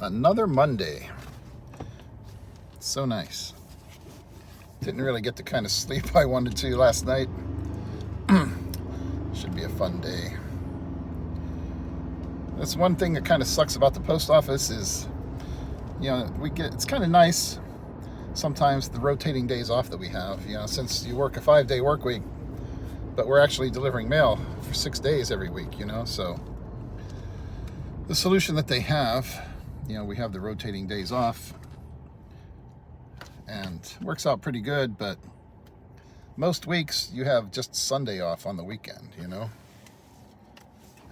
Another Monday. So nice. Didn't really get the kind of sleep I wanted to last night. Should be a fun day. That's one thing that kind of sucks about the post office is, it's kind of nice sometimes the rotating days off that we have, since you work a 5-day work week, but we're actually delivering mail for 6 days every week, so the solution that they have, we have the rotating days off and works out pretty good, but most weeks you have just Sunday off on the weekend,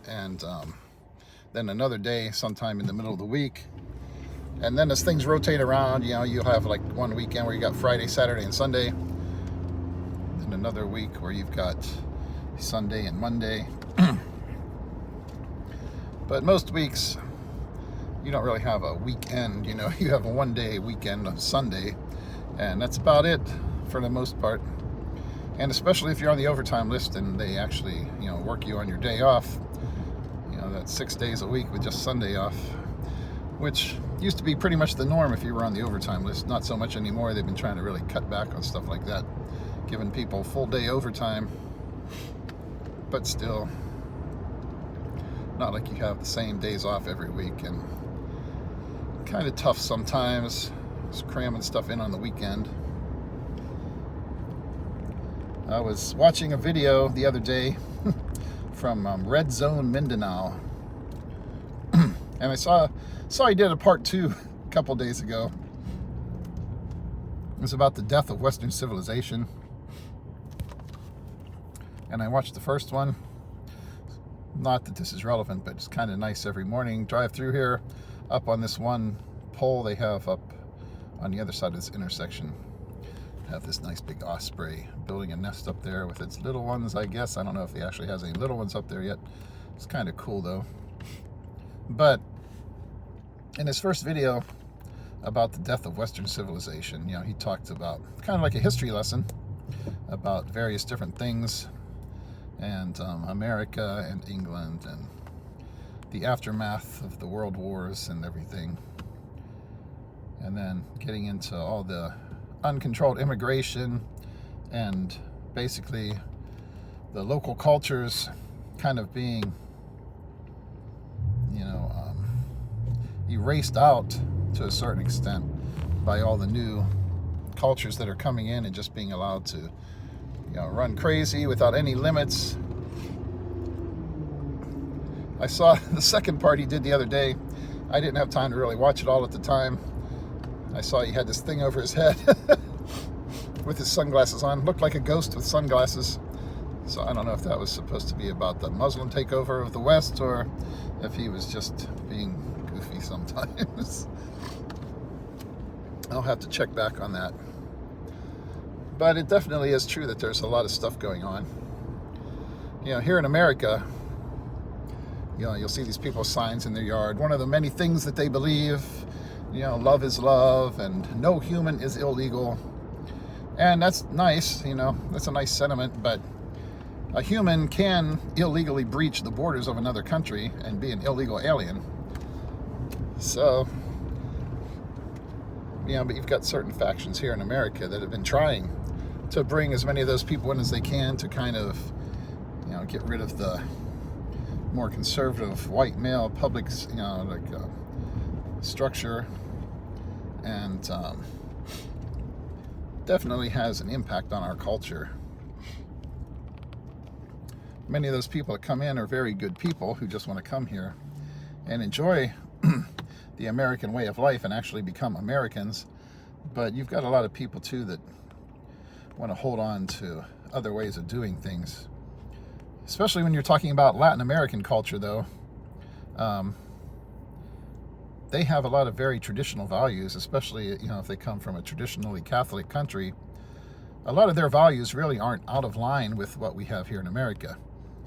and then another day sometime in the middle of the week. And then as things rotate around, you'll have like one weekend where you got Friday, Saturday, and Sunday. Then another week where you've got Sunday and Monday. But most weeks, you don't really have a weekend, you have a one-day weekend on Sunday. And that's about it for the most part. And especially if you're on the overtime list and they actually, work you on your day off, that's 6 days a week with just Sunday off, which used to be pretty much the norm if you were on the overtime list. Not so much anymore. They've been trying to really cut back on stuff like that, giving people full day overtime. But still, not like you have the same days off every week, and kind of tough sometimes, just cramming stuff in on the weekend. I was watching a video the other day from Red Zone Mindanao, and I saw he did a part 2 a couple days ago. It was about the death of Western civilization, and I watched the first one. Not that this is relevant, but it's kind of nice every morning. Drive through here, up on this one pole they have up on the other side of this intersection. Have this nice big osprey building a nest up there with its little ones, I guess. I don't know if he actually has any little ones up there yet. It's kind of cool though. But in his first video about the death of Western civilization, he talked about kind of like a history lesson about various different things, and America and England and the aftermath of the world wars and everything. And then getting into all the uncontrolled immigration and basically the local cultures kind of being erased out to a certain extent by all the new cultures that are coming in and just being allowed to run crazy without any limits. I saw the second part he did the other day. I didn't have time to really watch it all at the time. I saw he had this thing over his head with his sunglasses on. Looked like a ghost with sunglasses. So I don't know if that was supposed to be about the Muslim takeover of the West, or if he was just being goofy sometimes. I'll have to check back on that. But it definitely is true that there's a lot of stuff going on. Here in America, you'll see these people with signs in their yard. One of the many things that they believe, love is love and no human is illegal. And that's nice, that's a nice sentiment, but a human can illegally breach the borders of another country and be an illegal alien. So, but you've got certain factions here in America that have been trying to bring as many of those people in as they can to kind of, get rid of the more conservative white male public, structure, and definitely has an impact on our culture. Many of those people that come in are very good people who just want to come here and enjoy the American way of life and actually become Americans. But you've got a lot of people too that want to hold on to other ways of doing things, especially when you're talking about Latin American culture though. They have a lot of very traditional values, especially if they come from a traditionally Catholic country. A lot of their values really aren't out of line with what we have here in America.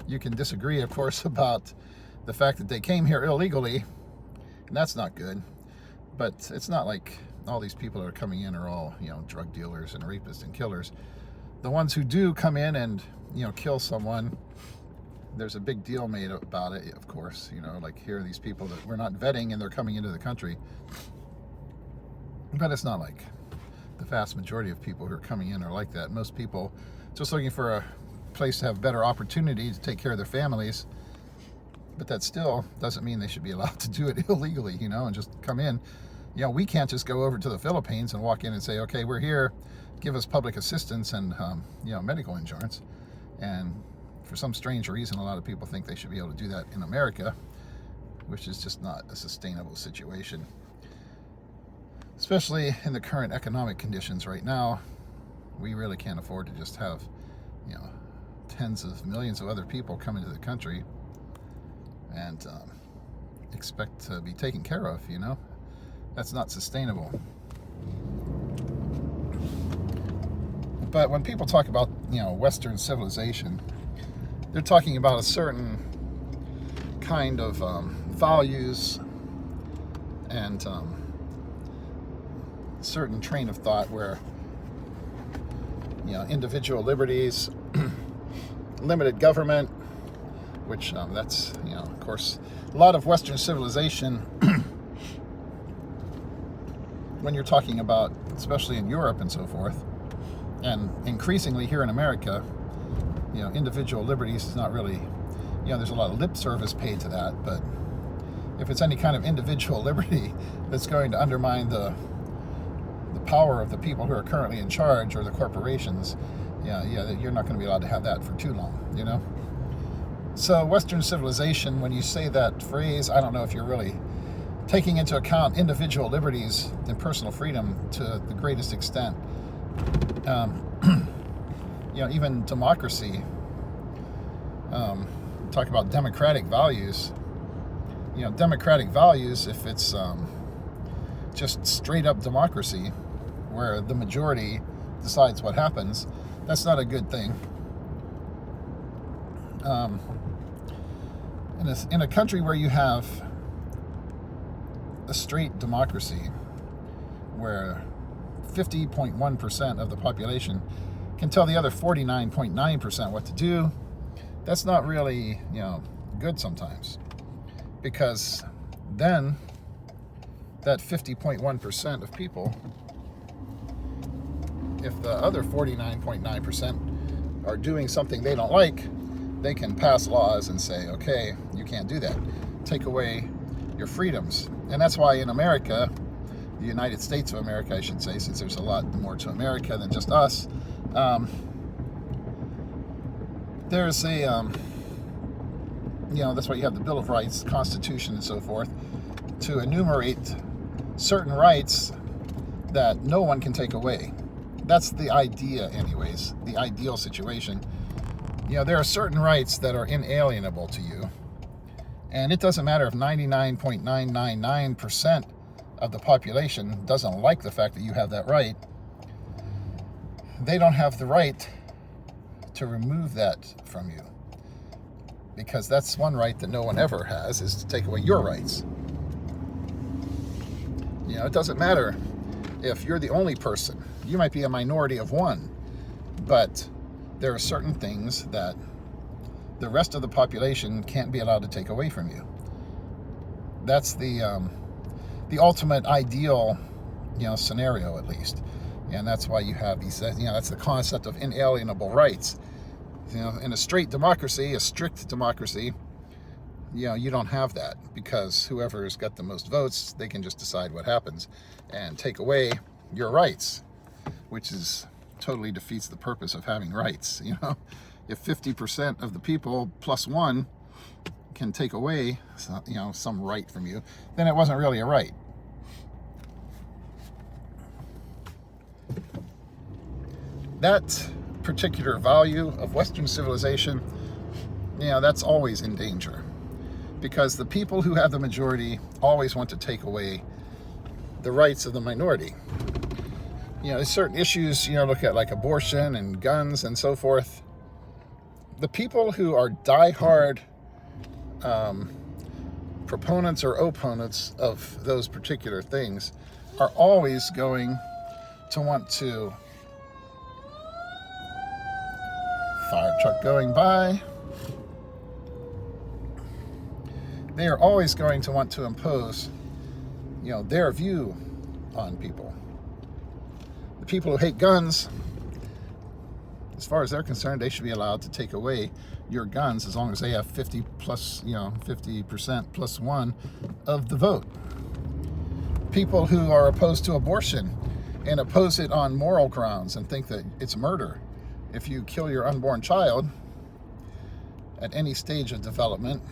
You can disagree, of course, about the fact that they came here illegally, and that's not good. But it's not like all these people that are coming in are all, drug dealers and rapists and killers. The ones who do come in and, kill someone, there's a big deal made about it, of course. You know, like here are these people that we're not vetting and they're coming into the country. But it's not like the vast majority of people who are coming in are like that. Most people just looking for a place to have better opportunity to take care of their families. But that still doesn't mean they should be allowed to do it illegally, you know, and just come in. You know, we can't just go over to the Philippines and walk in and say, okay, we're here, give us public assistance and, you know, medical insurance. And for some strange reason, a lot of people think they should be able to do that in America, which is just not a sustainable situation. Especially in the current economic conditions right now, we really can't afford to just have, you know, tens of millions of other people come into the country and expect to be taken care of, you know. That's not sustainable. But when people talk about, you know, Western civilization, they're talking about a certain kind of values and certain train of thought where, you know, individual liberties, limited government, which that's, you know, of course, a lot of Western civilization, when you're talking about, especially in Europe and so forth, and increasingly here in America, you know, individual liberties is not really, you know, there's a lot of lip service paid to that, but if it's any kind of individual liberty that's going to undermine the power of the people who are currently in charge or the corporations, yeah, you're not going to be allowed to have that for too long, you know? So Western civilization, when you say that phrase, I don't know if you're really taking into account individual liberties and personal freedom to the greatest extent. You know, even democracy, talk about democratic values. You know, democratic values, if it's just straight up democracy, where the majority decides what happens, that's not a good thing. In a country where you have a straight democracy, where 50.1% of the population can tell the other 49.9% what to do, that's not really, you know, good sometimes. Because then that 50.1% of people, if the other 49.9% are doing something they don't like, they can pass laws and say, okay, you can't do that. Take away your freedoms. And that's why in America, the United States of America, I should say, since there's a lot more to America than just us, there's a, you know, that's why you have the Bill of Rights, the Constitution, and so forth, to enumerate certain rights that no one can take away. That's the idea, anyways, the ideal situation. You know, there are certain rights that are inalienable to you, and it doesn't matter if 99.999% of the population doesn't like the fact that you have that right. They don't have the right to remove that from you, because that's one right that no one ever has, is to take away your rights. You know, it doesn't matter if you're the only person. You might be a minority of one, but there are certain things that the rest of the population can't be allowed to take away from you. That's the ultimate ideal, you know, scenario, at least. And that's why you have these, you know, that's the concept of inalienable rights. You know, in a straight democracy, a strict democracy, you know, you don't have that, because whoever's got the most votes, they can just decide what happens and take away your rights, which is totally defeats the purpose of having rights. You know, if 50% of the people plus one can take away, you know, some right from you, then it wasn't really a right. That particular value of Western civilization, you know, that's always in danger, because the people who have the majority always want to take away the rights of the minority. You know, certain issues, you know, look at like abortion and guns and so forth. The people who are diehard proponents or opponents of those particular things are always going to want to, fire truck going by, they are always going to want to impose, their view on people. The people who hate guns, as far as they're concerned, they should be allowed to take away your guns as long as they have 50% plus one of the vote. People who are opposed to abortion and oppose it on moral grounds and think that it's murder if you kill your unborn child at any stage of development,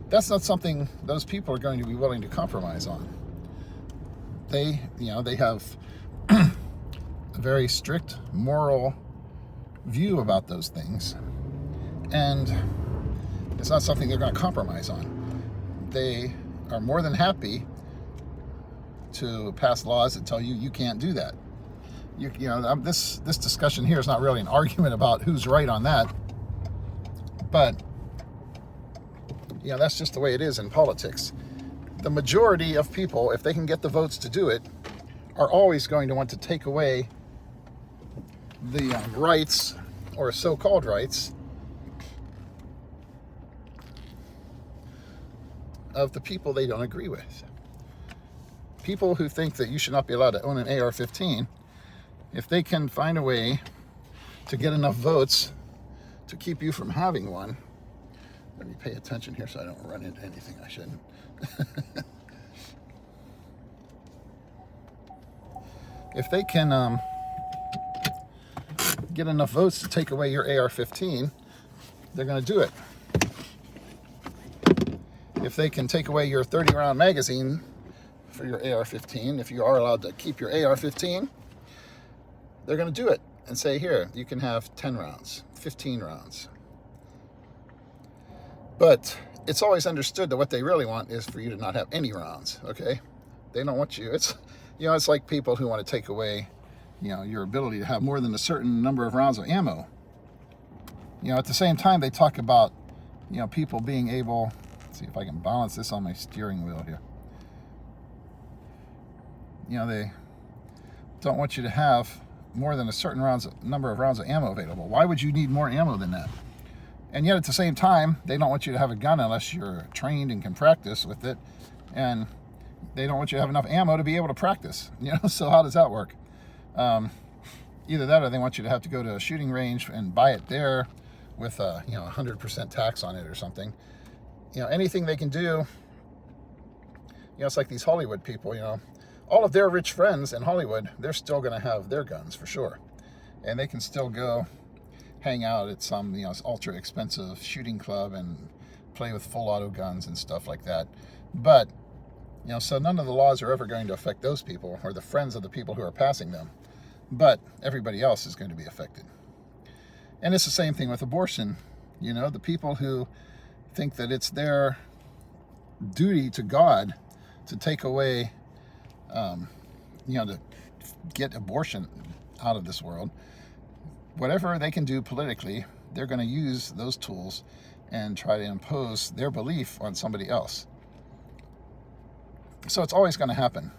that's not something those people are going to be willing to compromise on. They have a very strict moral view about those things, and it's not something they're going to compromise on. They are more than happy to pass laws that tell you you can't do that. This discussion here is not really an argument about who's right on that, but that's just the way it is in politics. The majority of people, if they can get the votes to do it, are always going to want to take away the rights, or so-called rights, of the people they don't agree with. People who think that you should not be allowed to own an AR-15, if they can find a way to get enough votes to keep you from having one. Let me pay attention here so I don't run into anything I shouldn't. If they can get enough votes to take away your AR-15, they're going to do it. If they can take away your 30-round magazine for your AR-15, if you are allowed to keep your AR-15, they're going to do it and say, here, you can have 10 rounds, 15 rounds. But it's always understood that what they really want is for you to not have any rounds, okay? They don't want you. It's like people who want to take away, your ability to have more than a certain number of rounds of ammo. At the same time, they talk about, people being able, let's see if I can balance this on my steering wheel here. They don't want you to have more than a certain number of rounds of ammo available. Why would you need more ammo than that? And yet at the same time, they don't want you to have a gun unless you're trained and can practice with it. And they don't want you to have enough ammo to be able to practice. So how does that work? Either that, or they want you to have to go to a shooting range and buy it there with a 100% tax on it or something. Anything they can do. It's like these Hollywood people. All of their rich friends in Hollywood, they're still going to have their guns for sure, and they can still go hang out at some ultra expensive shooting club and play with full auto guns and stuff like that. But so none of the laws are ever going to affect those people or the friends of the people who are passing them, but everybody else is going to be affected. And it's the same thing with abortion. The people who think that it's their duty to God to take away to get abortion out of this world, whatever they can do politically, they're going to use those tools and try to impose their belief on somebody else. So it's always going to happen.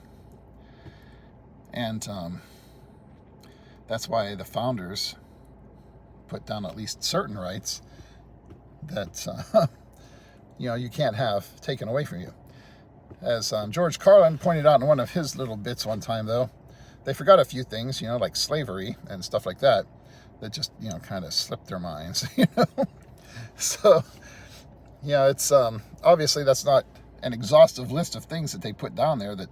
And that's why the founders put down at least certain rights that you can't have taken away from you. As George Carlin pointed out in one of his little bits one time, though, they forgot a few things, like slavery and stuff like that just, kind of slipped their minds, So, it's obviously that's not an exhaustive list of things that they put down there that,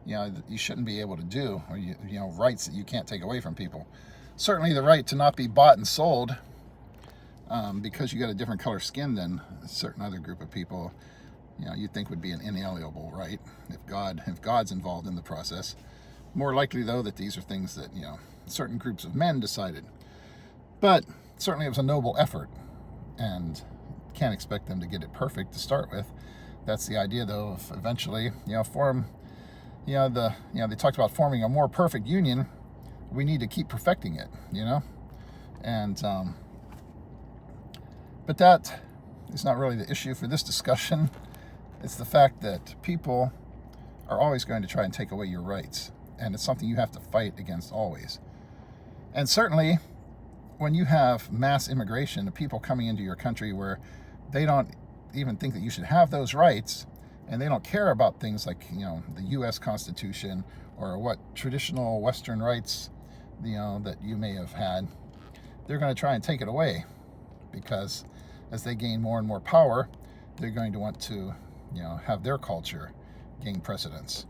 that you shouldn't be able to do, or, rights that you can't take away from people. Certainly the right to not be bought and sold because you got a different color skin than a certain other group of people, you'd think would be an inalienable right if God's involved in the process. More likely, though, that these are things that, certain groups of men decided. But certainly it was a noble effort, and can't expect them to get it perfect to start with. That's the idea, though, of eventually, form, they talked about forming a more perfect union. We need to keep perfecting it, and, but that is not really the issue for this discussion. It's the fact that people are always going to try and take away your rights, and it's something you have to fight against always. And certainly, when you have mass immigration of people coming into your country where they don't even think that you should have those rights, and they don't care about things like, the U.S. Constitution or what traditional Western rights, that you may have had, they're going to try and take it away, because as they gain more and more power, they're going to want to, have their culture gain precedence.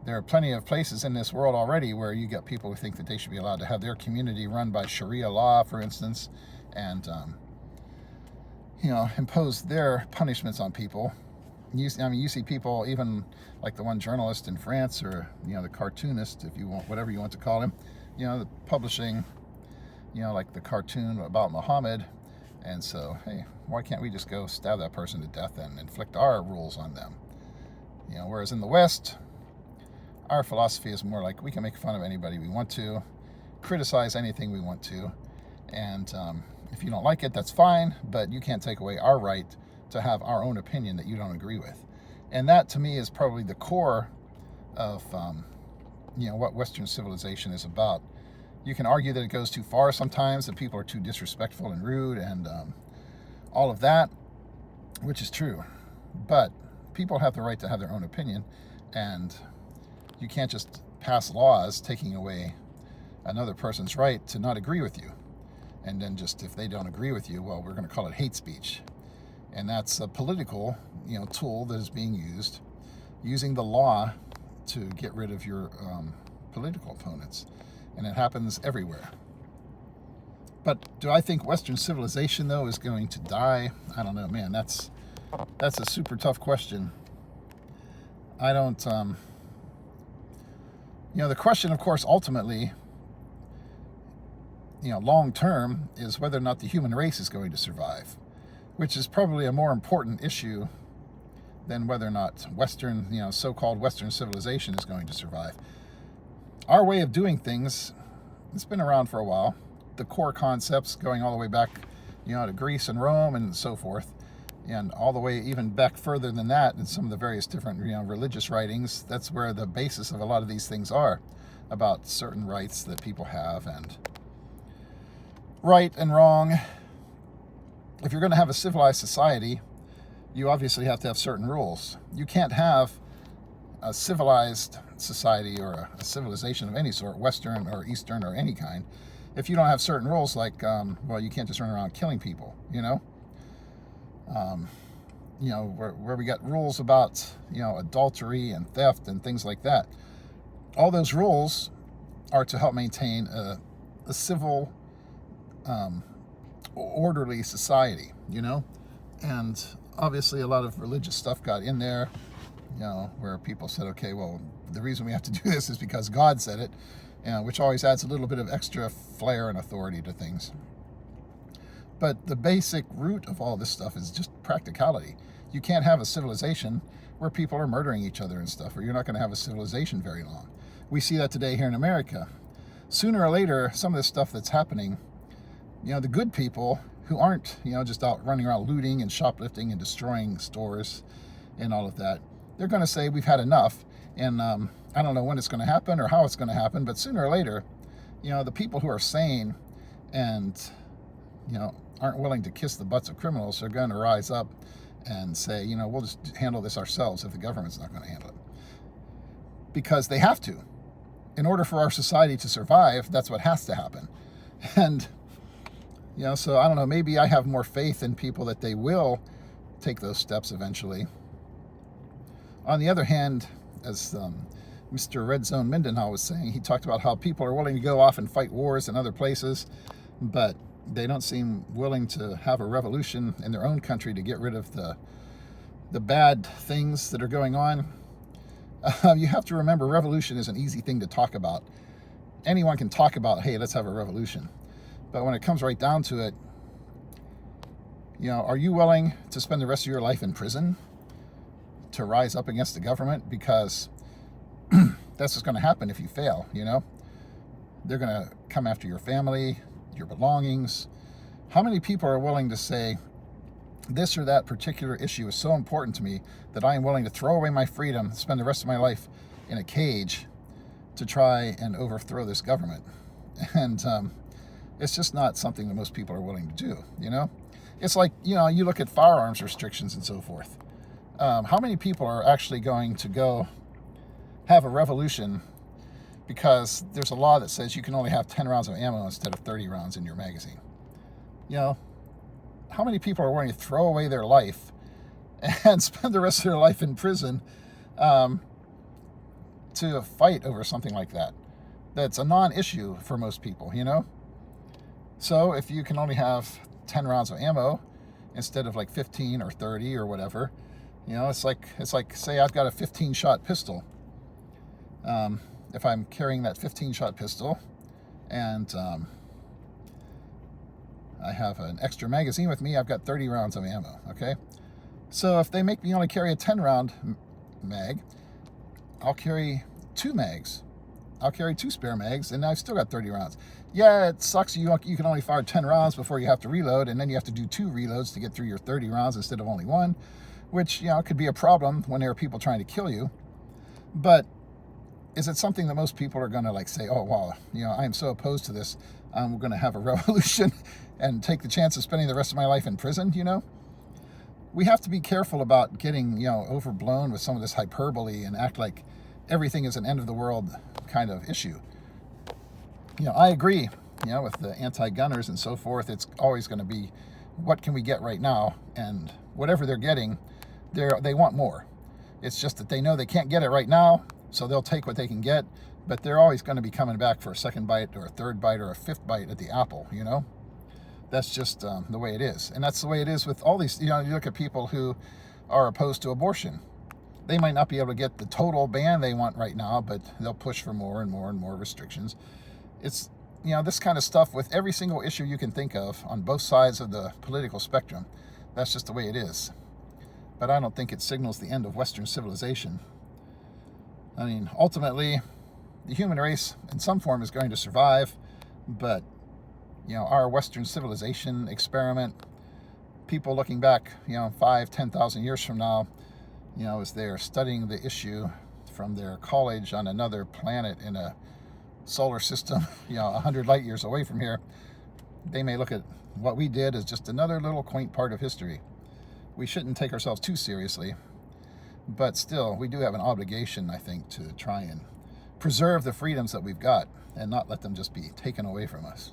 There are plenty of places in this world already where you get people who think that they should be allowed to have their community run by Sharia law, for instance, and impose their punishments on people. You see people, even like the one journalist in France, or the cartoonist, if you want, whatever you want to call him, publishing, like the cartoon about Muhammad. And so, hey, why can't we just go stab that person to death and inflict our rules on them? Whereas in the West, our philosophy is more like we can make fun of anybody we want to, criticize anything we want to, and if you don't like it, that's fine, but you can't take away our right to have our own opinion that you don't agree with. And that, to me, is probably the core of what Western civilization is about. You can argue that it goes too far sometimes, that people are too disrespectful and rude, and all of that, which is true. But people have the right to have their own opinion, and you can't just pass laws taking away another person's right to not agree with you. And then just, if they don't agree with you, well, we're going to call it hate speech. And that's a political, tool that is being used, using the law to get rid of your political opponents. And it happens everywhere. But do I think Western civilization, though, is going to die? I don't know, man. That's a super tough question. I don't... the question, of course, ultimately, long term, is whether or not the human race is going to survive, which is probably a more important issue than whether or not Western, so-called Western civilization is going to survive. Our way of doing things, it's been around for a while. The core concepts going all the way back, to Greece and Rome and so forth, and all the way even back further than that in some of the various different, religious writings. That's where the basis of a lot of these things are, about certain rights that people have, and right and wrong. If you're going to have a civilized society, you obviously have to have certain rules. You can't have a civilized society or a civilization of any sort, Western or Eastern or any kind, if you don't have certain rules, like, you can't just run around killing people, where we got rules about, adultery and theft and things like that. All those rules are to help maintain a civil, orderly society, and obviously a lot of religious stuff got in there, where people said, okay, well, the reason we have to do this is because God said it, which always adds a little bit of extra flair and authority to things. But the basic root of all this stuff is just practicality. You can't have a civilization where people are murdering each other and stuff, or you're not going to have a civilization very long. We see that today here in America. Sooner or later, some of this stuff that's happening, the good people who aren't, just out running around looting and shoplifting and destroying stores and all of that, they're going to say, we've had enough. And I don't know when it's going to happen or how it's going to happen, but sooner or later, the people who are sane and, aren't willing to kiss the butts of criminals are going to rise up and say, we'll just handle this ourselves if the government's not going to handle it. Because they have to. In order for our society to survive, that's what has to happen. And, so I don't know, maybe I have more faith in people that they will take those steps eventually. On the other hand, as Mr. Red Zone Mindanao was saying, he talked about how people are willing to go off and fight wars in other places, but they don't seem willing to have a revolution in their own country to get rid of the bad things that are going on. You have to remember, revolution is an easy thing to talk about. Anyone can talk about, hey, let's have a revolution. But when it comes right down to it, are you willing to spend the rest of your life in prison to rise up against the government? Because that's what's going to happen if you fail, They're going to come after your family, your belongings. How many people are willing to say, this or that particular issue is so important to me that I am willing to throw away my freedom, spend the rest of my life in a cage to try and overthrow this government? And it's just not something that most people are willing to do, It's like, you look at firearms restrictions and so forth. How many people are actually going to go have a revolution because there's a law that says you can only have 10 rounds of ammo instead of 30 rounds in your magazine? How many people are willing to throw away their life and spend the rest of their life in prison to fight over something like that? That's a non-issue for most people, So if you can only have 10 rounds of ammo instead of like 15 or 30 or whatever, it's like say I've got a 15-shot pistol. If I'm carrying that 15-shot pistol and I have an extra magazine with me, I've got 30 rounds of ammo, okay? So if they make me only carry a 10-round mag, I'll carry 2 mags. I'll carry 2 spare mags, and I've still got 30 rounds. Yeah, it sucks you can only fire 10 rounds before you have to reload, and then you have to do 2 reloads to get through your 30 rounds instead of only 1, which, could be a problem when there are people trying to kill you. But is it something that most people are going to say, oh, wow, I am so opposed to this, I'm going to have a revolution and take the chance of spending the rest of my life in prison, We have to be careful about getting, overblown with some of this hyperbole and act like everything is an end of the world kind of issue. I agree, with the anti-gunners and so forth. It's always going to be, what can we get right now? And whatever they're getting, they want more. It's just that they know they can't get it right now, so they'll take what they can get, but they're always going to be coming back for a second bite or a third bite or a fifth bite at the apple, That's just the way it is. And that's the way it is with all these, you look at people who are opposed to abortion. They might not be able to get the total ban they want right now, but they'll push for more and more and more restrictions. It's, this kind of stuff with every single issue you can think of on both sides of the political spectrum. That's just the way it is. But I don't think it signals the end of Western civilization. I mean, ultimately, the human race in some form is going to survive, but, our Western civilization experiment, people looking back, 5,000, 10,000 years from now, as they're studying the issue from their college on another planet in a solar system, 100 light years away from here, they may look at what we did as just another little quaint part of history. We shouldn't take ourselves too seriously, but still, we do have an obligation, I think, to try and preserve the freedoms that we've got and not let them just be taken away from us.